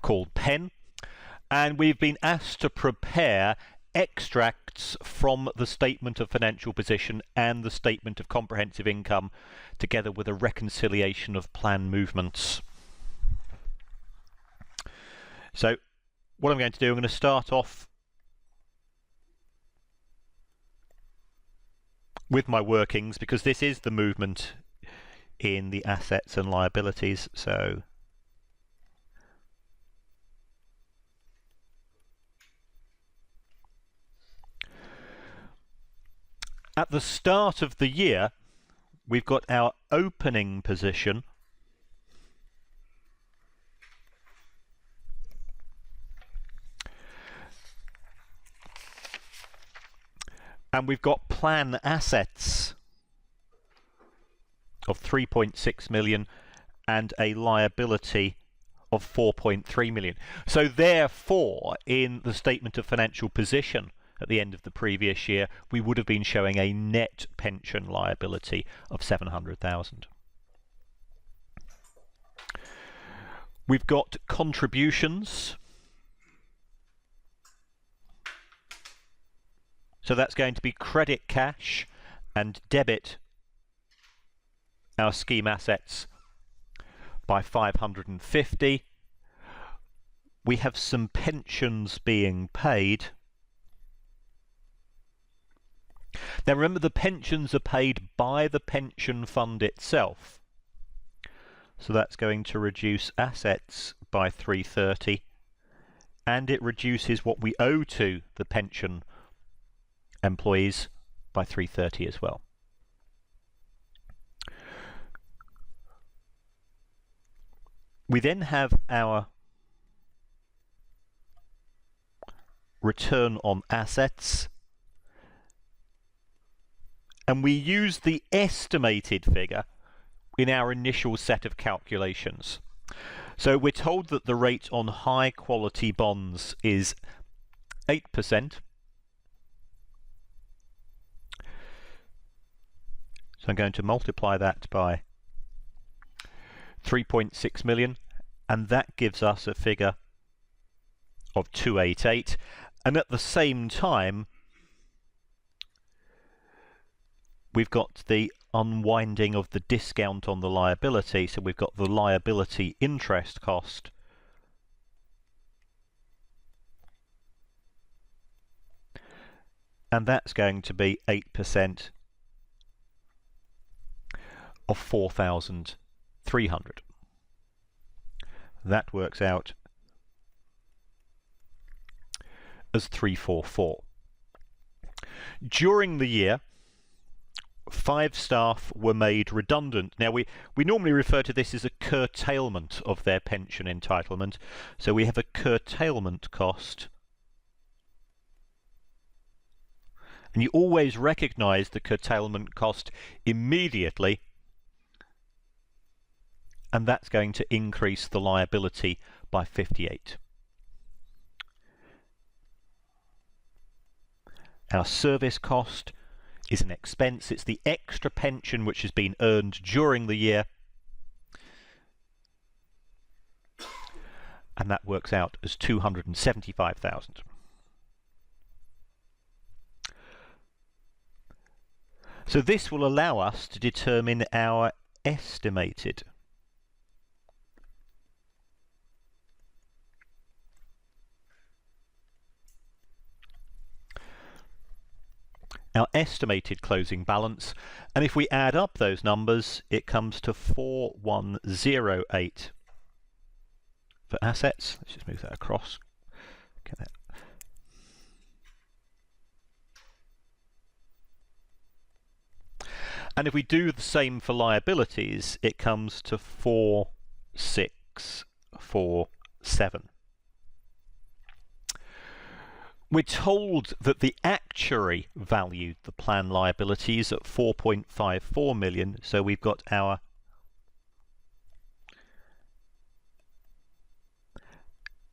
called Penn, and we've been asked to prepare extracts from the statement of financial position and the statement of comprehensive income together with a reconciliation of plan movements. So what I'm going to do, I'm going to start off with my workings because this is the movement in the assets and liabilities. So at the start of the year, we've got our opening position and we've got plan assets of 3.6 million and a liability of 4.3 million. So therefore, in the statement of financial position at the end of the previous year, we would have been showing a net pension liability of 700,000. We've got contributions. So that's going to be credit cash and debit our scheme assets by 550. We have some pensions being paid. Now remember, the pensions are paid by the pension fund itself. So that's going to reduce assets by 330, and it reduces what we owe to the pension employees by 330 as well. We then have our return on assets, and we use the estimated figure in our initial set of calculations. So we're told that the rate on high quality bonds is 8%. So I'm going to multiply that by 3.6 million, and that gives us a figure of 288. And at the same time, we've got the unwinding of the discount on the liability. So we've got the liability interest cost and that's going to be 8% of 4,300. That works out as 344. During the year, 5 staff were made redundant. Now we normally refer to this as a curtailment of their pension entitlement. So we have a curtailment cost. And you always recognize the curtailment cost immediately, and that's going to increase the liability by 58. Our service cost is an expense. It's the extra pension which has been earned during the year, and that works out as 275,000. So this will allow us to determine our estimated closing balance, and if we add up those numbers, it comes to 4108 for assets. Let's just move that across. Get that. And if we do the same for liabilities, it comes to 4647. We're told that the actuary valued the plan liabilities at 4.54 million, so we've got our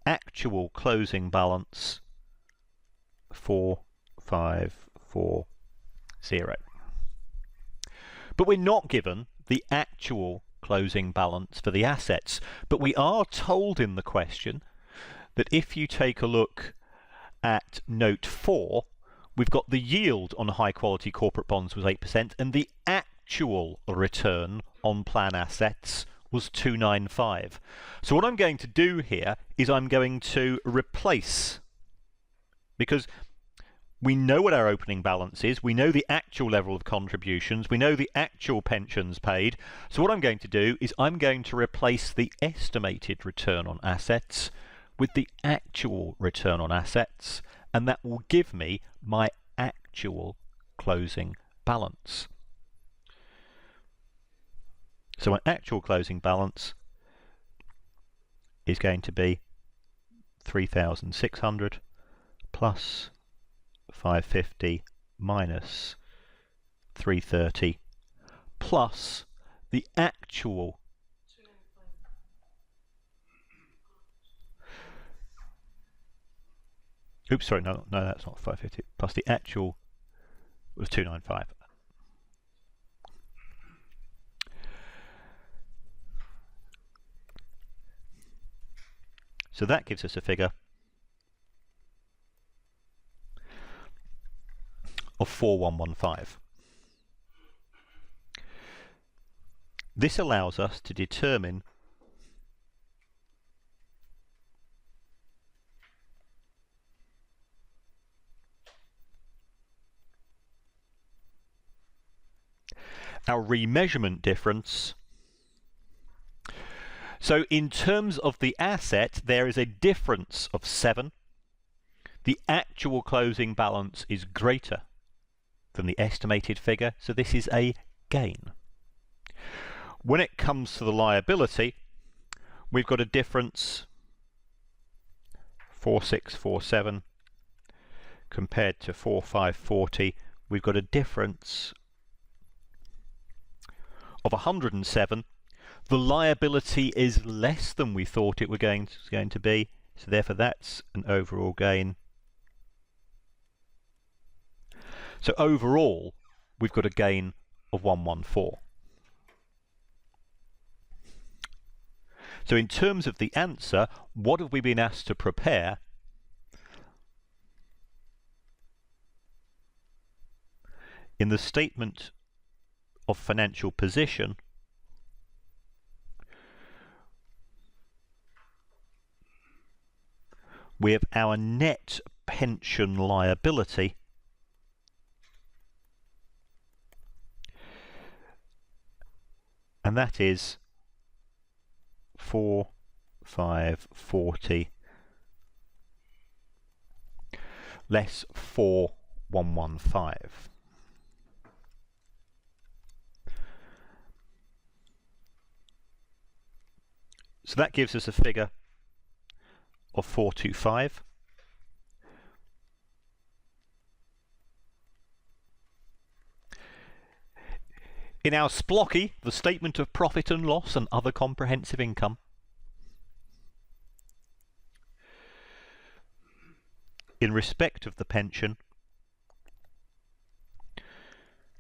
actual closing balance 4540. But we're not given the actual closing balance for the assets. But we are told in the question that if you take a look at note 4, we've got the yield on high quality corporate bonds was 8% and the actual return on plan assets was 295. So what I'm going to do here is I'm going to replace, because we know what our opening balance is, we know the actual level of contributions, we know the actual pensions paid. So what I'm going to do is I'm going to replace the estimated return on assets with the actual return on assets, and that will give me my actual closing balance. So my actual closing balance is going to be 3,600 plus 550 minus 330 plus the actual oops, sorry, no, that's not 550, plus the actual was 295. So that gives us a figure of 4115. This allows us to determine our remeasurement difference. So in terms of the asset, there is a difference of 7. The actual closing balance is greater than the estimated figure, so this is a gain. When it comes to the liability, we've got a difference 4647 compared to 4540. We've got a difference of 107. The liability is less than we thought it was going to be, so therefore that's an overall gain. So overall, we've got a gain of 114. So in terms of the answer, what have we been asked to prepare? In the statement of financial position, we have our net pension liability and that is 4540 less 4115. So that gives us a figure of 425. In our splocky, the statement of profit and loss and other comprehensive income, in respect of the pension,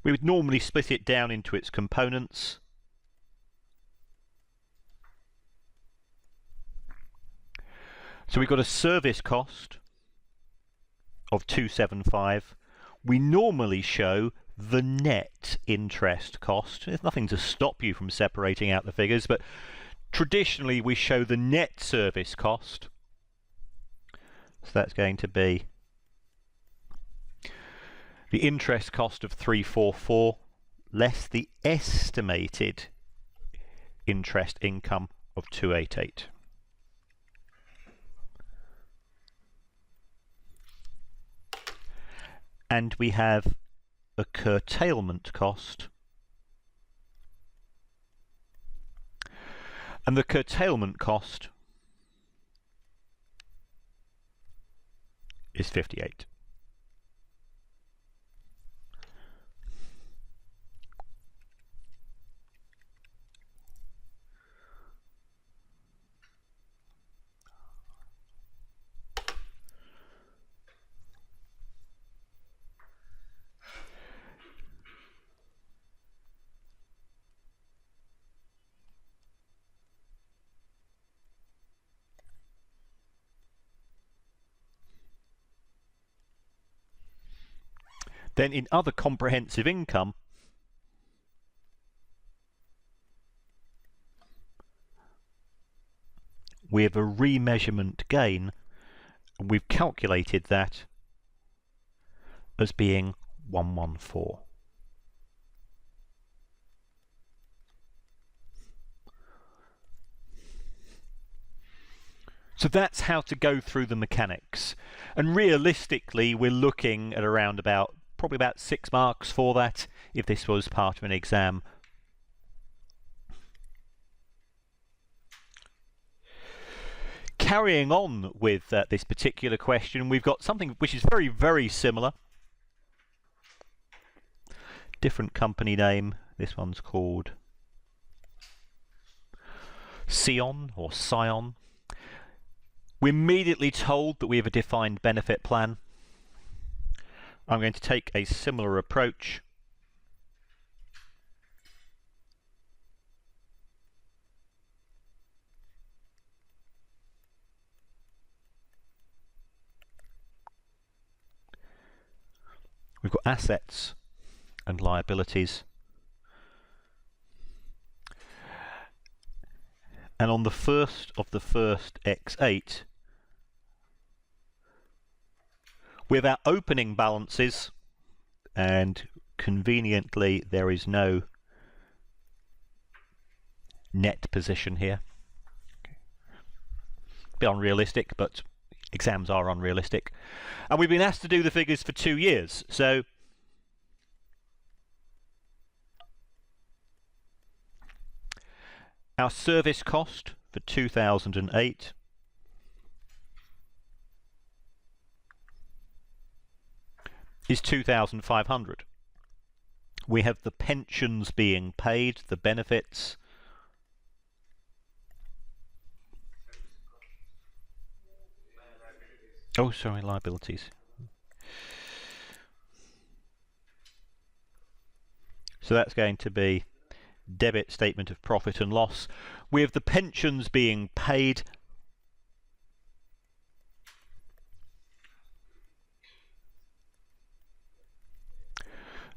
we would normally split it down into its components. So we've got a service cost of 275. We normally show the net interest cost. There's nothing to stop you from separating out the figures, but traditionally we show the net service cost. So that's going to be the interest cost of 344 less the estimated interest income of 288. And we have a curtailment cost. And the curtailment cost is 58. Then in other comprehensive income, we have a remeasurement gain, and we've calculated that as being 114. So that's how to go through the mechanics. And realistically, we're looking at around probably about 6 marks for that if this was part of an exam. Carrying on with this particular question, we've got something which is very, very similar. Different company name. This one's called Sion or Scion. We're immediately told that we have a defined benefit plan. I'm going to take a similar approach. We've got assets and liabilities. And on the 1st of the 1st X8, we have our opening balances, and conveniently there is no net position here. A bit unrealistic, but exams are unrealistic. And we've been asked to do the figures for 2 years. So our service cost for 2008 is 2,500. We have the pensions being paid, the benefits. Oh, sorry, liabilities. So that's going to be debit statement of profit and loss. We have the pensions being paid.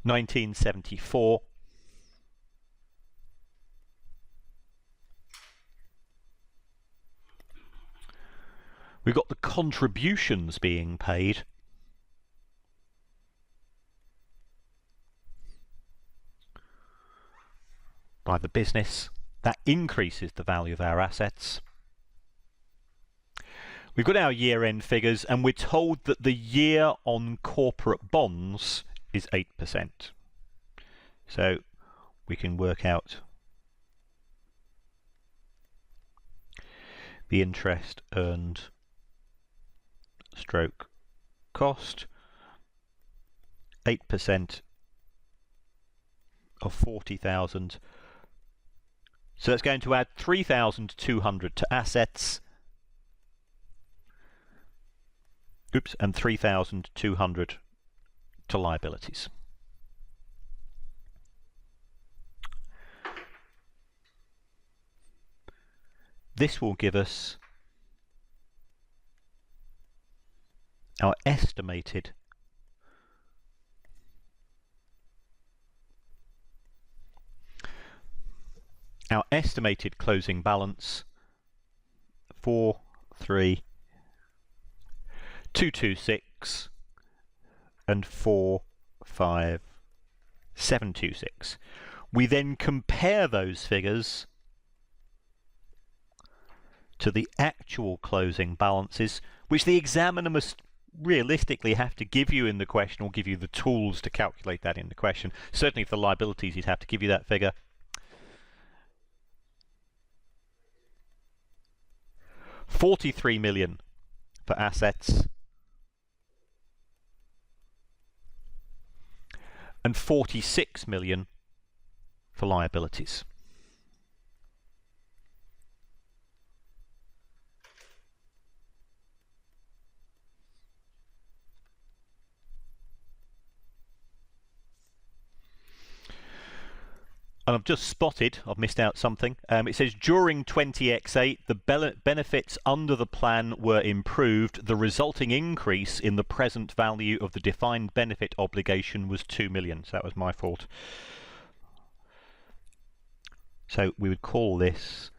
$1974. We've got the contributions being paid. By the business. That increases the value of our assets. We've got our year-end figures, and we're told that the year on corporate bonds is 8%. So we can work out the interest earned stroke cost. 8% of 40,000. So that's going to add 3,200 to assets. Oops, and 3,200 to liabilities. This will give us our estimated closing balance, 43226 and 45726. We then compare those figures to the actual closing balances, which the examiner must realistically have to give you in the question, or give you the tools to calculate that in the question. Certainly for liabilities, he'd have to give you that figure. $43 million for assets and $46 million for liabilities. and I've just spotted, I've missed out something. It says during 20X8, the benefits under the plan were improved. The resulting increase in the present value of the defined benefit obligation was 2 million. So that was my fault. So we would call this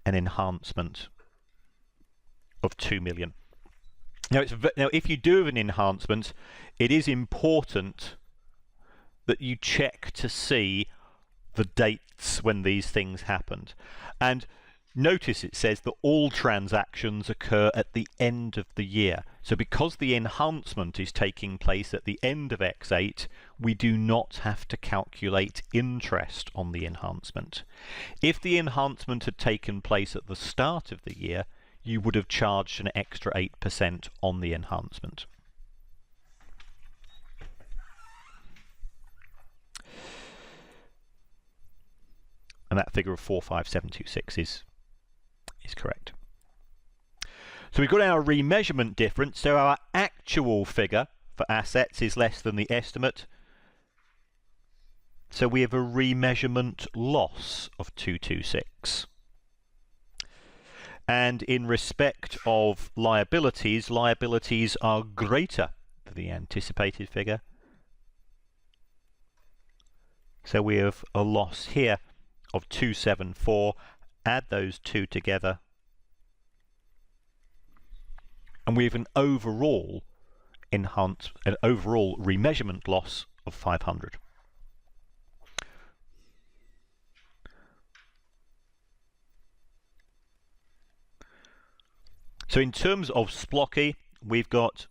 an enhancement of 2 million. Now, if you do an enhancement, it is important that you check to see the dates when these things happened. And notice it says that all transactions occur at the end of the year. So because the enhancement is taking place at the end of X8, we do not have to calculate interest on the enhancement. If the enhancement had taken place at the start of the year, you would have charged an extra 8% on the enhancement. And that figure of 45726 is correct. So we've got our remeasurement difference. So our actual figure for assets is less than the estimate. So we have a remeasurement loss of 226. And in respect of liabilities, liabilities are greater than the anticipated figure. So we have a loss here of 274. Add those two together, and we have an overall remeasurement loss of 500. So in terms of Splocky, we've got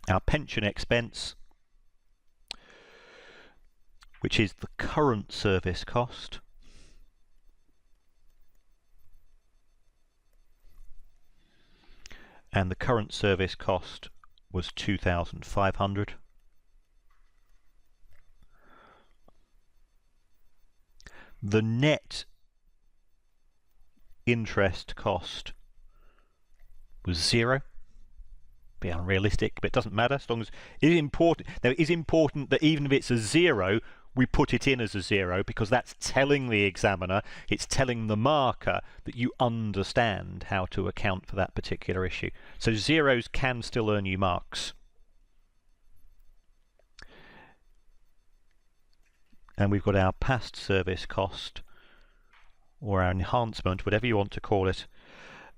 our pension expense, which is the current service cost, and the current service cost was 2,500. The net interest cost was 0. Be unrealistic, but it doesn't matter as long as it is important. Now, it is important that even if it's a 0, we put it in as a 0, because that's telling the examiner, it's telling the marker that you understand how to account for that particular issue. So zeros can still earn you marks. And we've got our past service cost, or our enhancement, whatever you want to call it,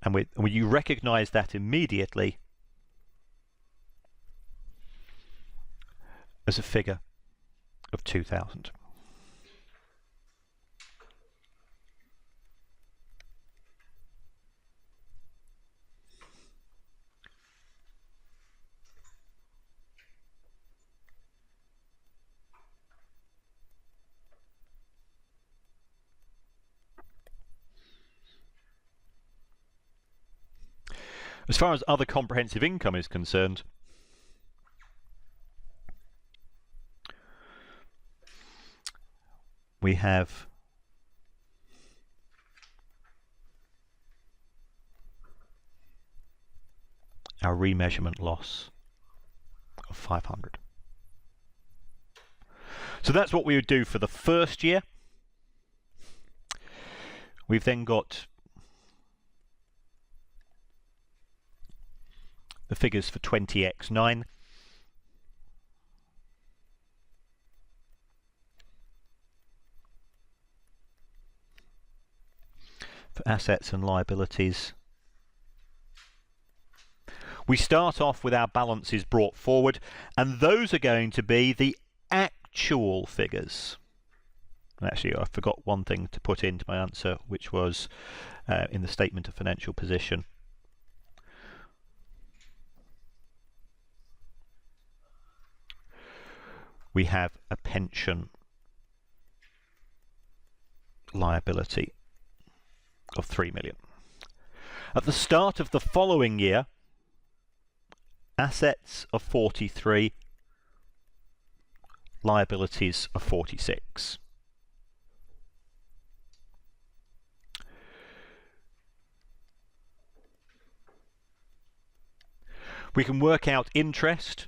and when you recognise that immediately as a figure of 2,000. As far as other comprehensive income is concerned, we have our remeasurement loss of 500. So that's what we would do for the first year. We've then got the figures for 20X9. For assets and liabilities. We start off with our balances brought forward, and those are going to be the actual figures. And actually, I forgot one thing to put into my answer, which was in the statement of financial position. We have a pension liability of 3 million. At the start of the following year, assets of 43, liabilities of 46. We can work out interest,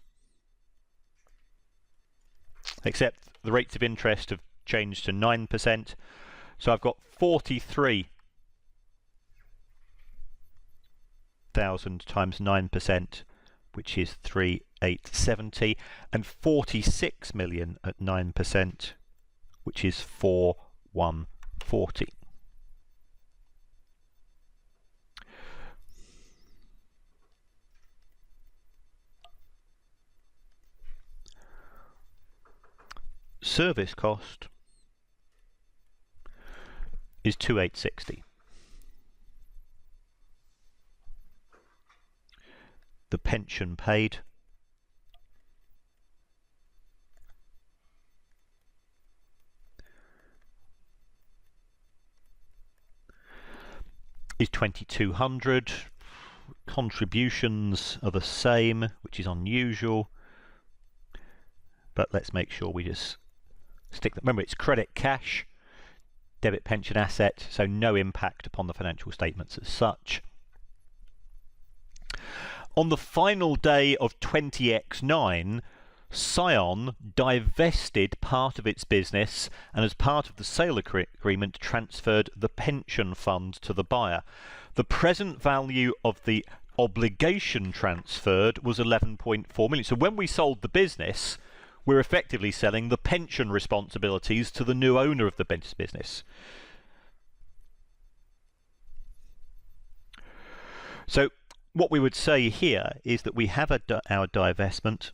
except the rates of interest have changed to 9%. So I've got 43,000 times 9%, which is 3,870, and 46 million at 9%, which is 4,140. Service cost is 2,860. The pension paid is 2,200. Contributions are the same, which is unusual, but let's make sure we just stick that. Remember, it's credit cash, debit pension asset, so no impact upon the financial statements as such. On the final day of 20X9, Scion divested part of its business and as part of the sale agreement transferred the pension fund to the buyer. The present value of the obligation transferred was 11.4 million. So when we sold the business, we're effectively selling the pension responsibilities to the new owner of the business. So what we would say here is that we have our divestment,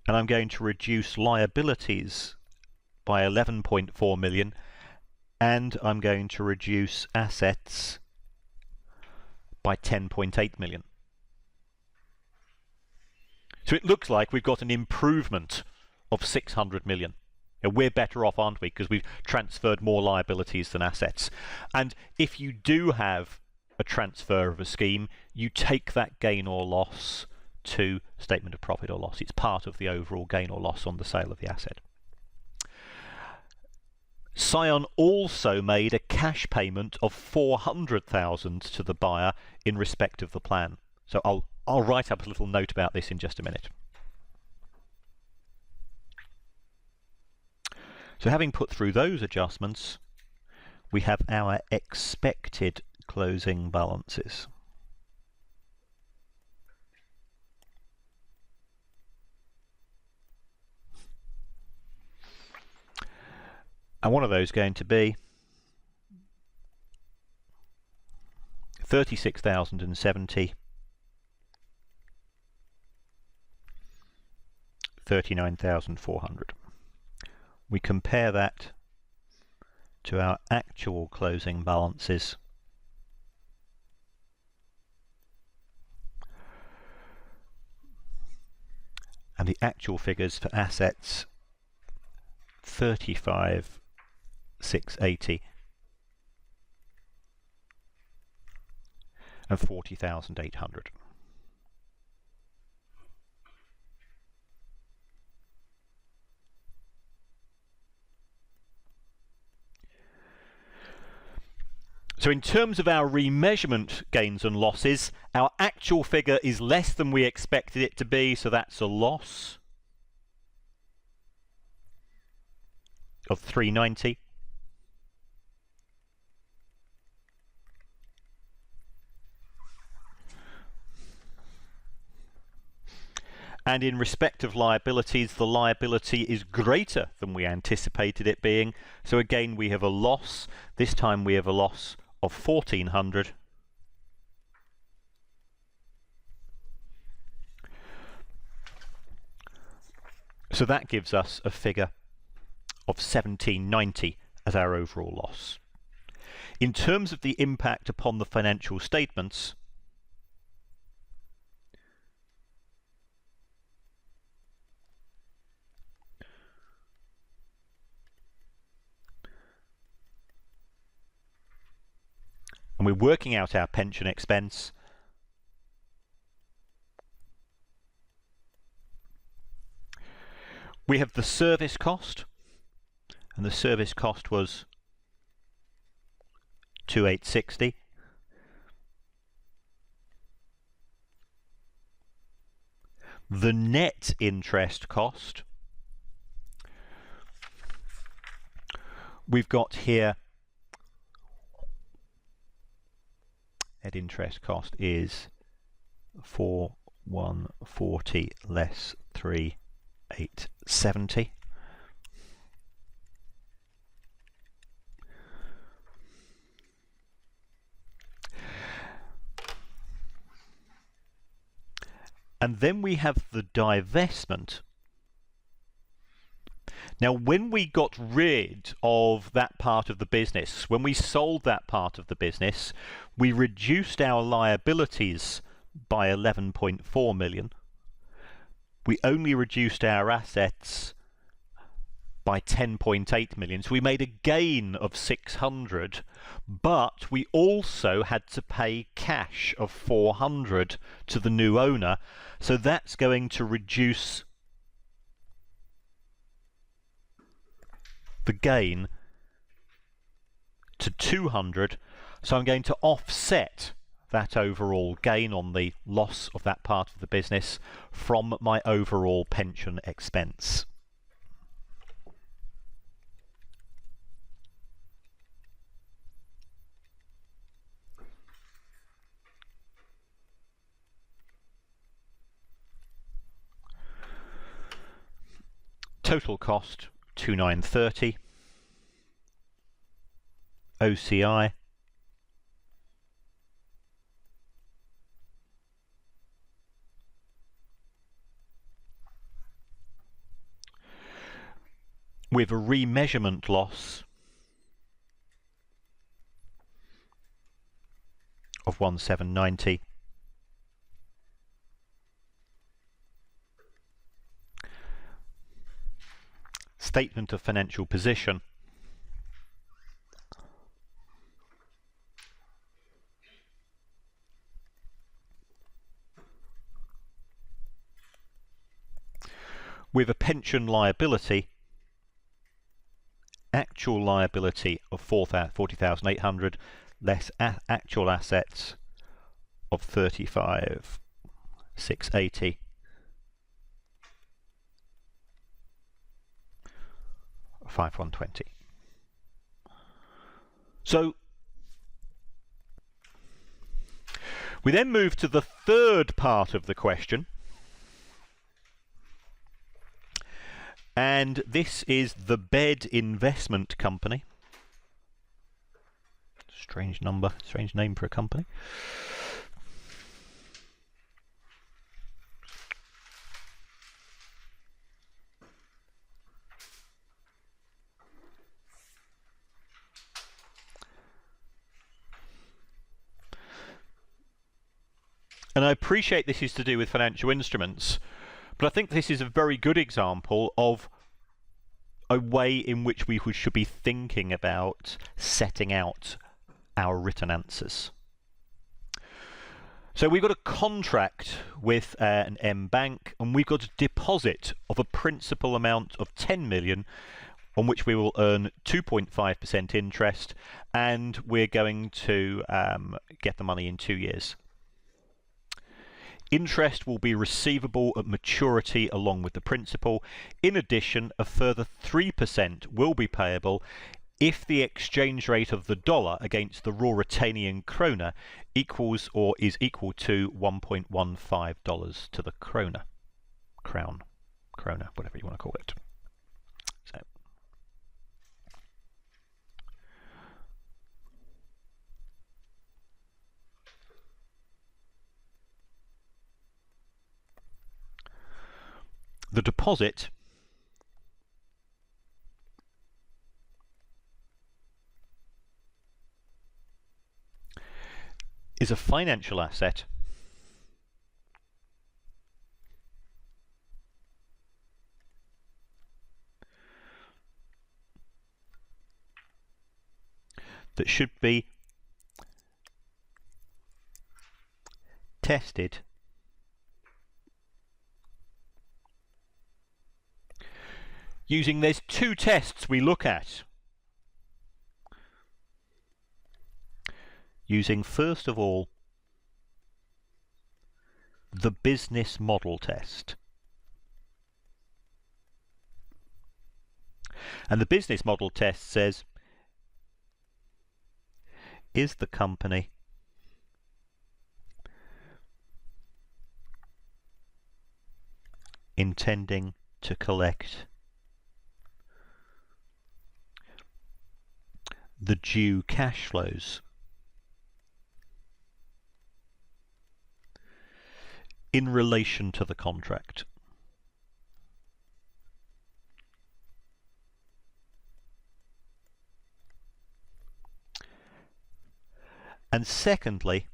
and I'm going to reduce liabilities by 11.4 million, and I'm going to reduce assets by 10.8 million. So it looks like we've got an improvement of 600 million. Now, we're better off, aren't we? Because we've transferred more liabilities than assets. And if you do have a transfer of a scheme, you take that gain or loss to statement of profit or loss. It's part of the overall gain or loss on the sale of the asset. Scion also made a cash payment of 400,000 to the buyer in respect of the plan. So I'll write up a little note about this in just a minute. So having put through those adjustments, we have our expected closing balances. And one of those is going to be 36,070, 39,400. We compare that to our actual closing balances. And the actual figures for assets, 35,680 and 40,800. So in terms of our remeasurement gains and losses, our actual figure is less than we expected it to be, so that's a loss of 390. And in respect of liabilities, the liability is greater than we anticipated it being. So again, we have a loss. This time we have a loss of 1,400. So that gives us a figure of 1,790 as our overall loss. In terms of the impact upon the financial statements, and we're working out our pension expense, we have the service cost, and the service cost was 2,860. the net interest cost, we've got here net interest cost is 4,140 less 3,870. And then we have the divestment. Now, when we got rid of that part of the business, when we sold that part of the business, we reduced our liabilities by 11.4 million. We only reduced our assets by 10.8 million. So we made a gain of 600, but we also had to pay cash of 400 to the new owner. So that's going to reduce the gain to 200. So I'm going to offset that overall gain on the loss of that part of the business from my overall pension expense. Total cost 2,930. OCI with a remeasurement loss of 1,790. Statement of financial position. With a pension liability, actual liability of 40,800 less actual assets of 35,680. 5,120. So we then move to the third part of the question, and this is the Bed Investment Company. Strange number, strange name for a company. And I appreciate this is to do with financial instruments, but I think this is a very good example of a way in which we should be thinking about setting out our written answers. So we've got a contract with an M bank, and we've got a deposit of a principal amount of 10 million on which we will earn 2.5% interest, and we're going to get the money in 2 years. Interest will be receivable at maturity along with the principal. In addition, a further 3% will be payable if the exchange rate of the dollar against the Mauritanian krona equals or is equal to $1.15 to the krona. Krona, whatever you want to call it. So. The deposit is a financial asset that should be tested using, there's two tests we look at. Using, first of all, the business model test. And the business model test says, is the company intending to collect the due cash flows in relation to the contract? And secondly,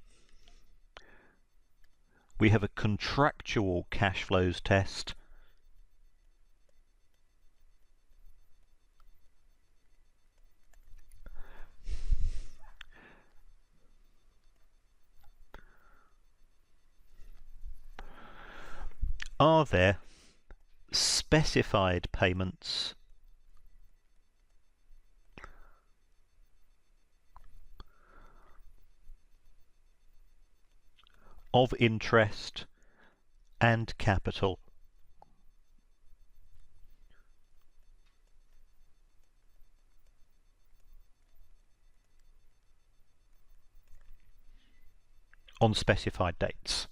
we have a contractual cash flows test. Are there specified payments of interest and capital on specified dates?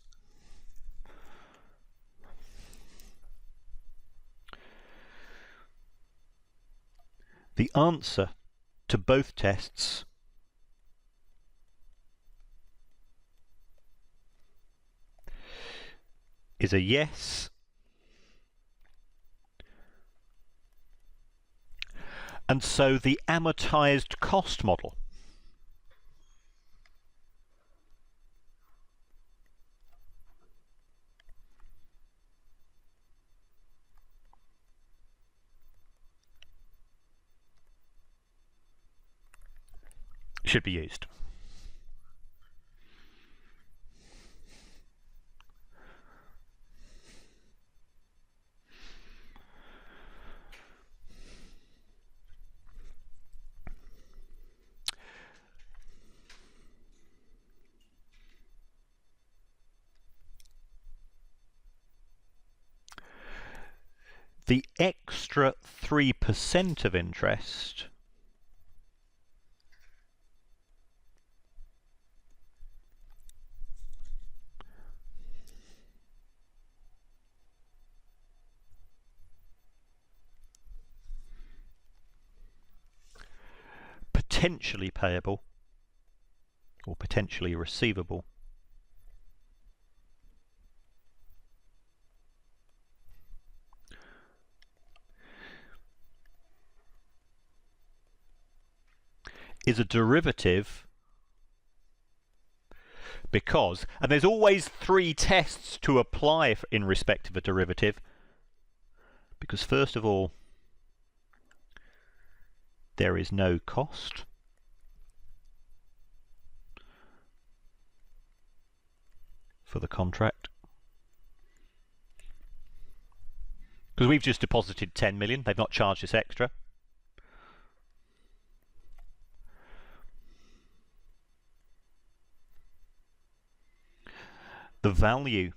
The answer to both tests is a yes and so the amortized cost model should be used. The extra 3% of interest potentially payable or potentially receivable is a derivative because, and there's always 3 tests to apply in respect of a derivative, because first of all, there is no cost. For the contract. Because we've just deposited 10 million, they've not charged us extra. The value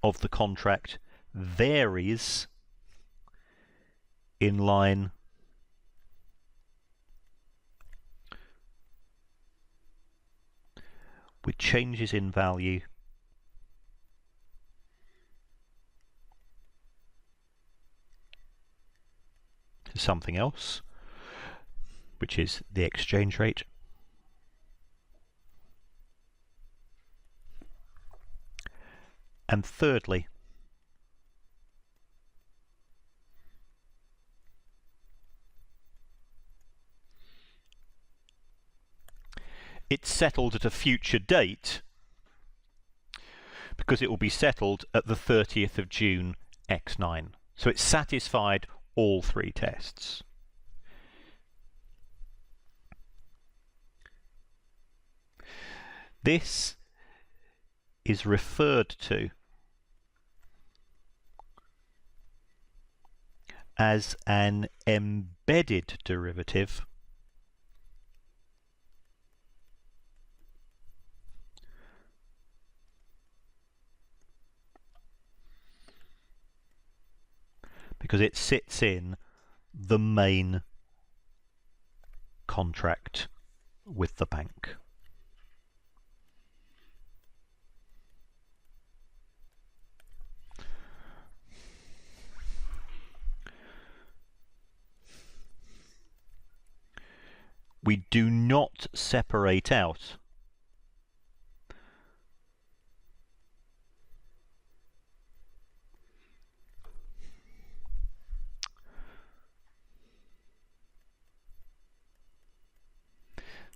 of the contract varies in line with changes in value to something else, which is the exchange rate. And thirdly, it's settled at a future date because it will be settled at the 30th of June X9. So it's satisfied all 3 tests. This is referred to as an embedded derivative because it sits in the main contract with the bank. We do not separate out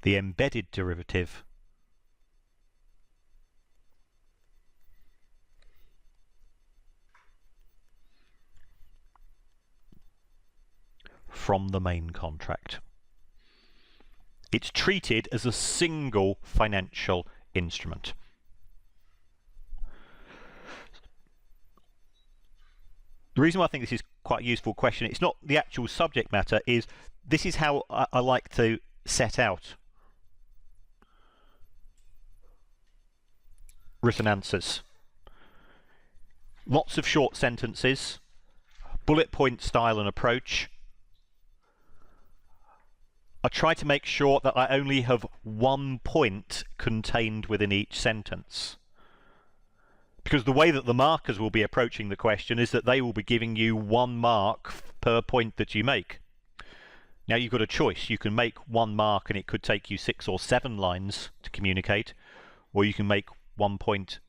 the embedded derivative from the main contract. It's treated as a single financial instrument. The reason why I think this is quite a useful question, it's not the actual subject matter, is this is how I like to set out written answers. Lots of short sentences, bullet point style and approach. I try to make sure that I only have one point contained within each sentence. Because the way that the markers will be approaching the question is that they will be giving you 1 mark per point that you make. Now you've got a choice. You can make 1 mark and it could take you 6 or 7 lines to communicate, or you can make 1 point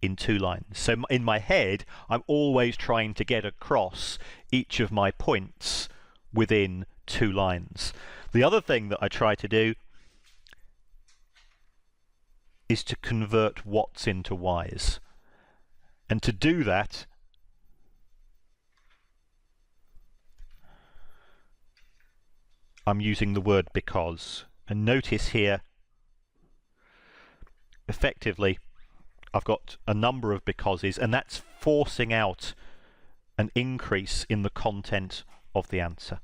in 2 lines. So in my head, I'm always trying to get across each of my points within 2 lines. The other thing that I try to do is to convert whats into whys. And to do that, I'm using the word because. And notice here, effectively, I've got a number of becauses, and that's forcing out an increase in the content of the answer.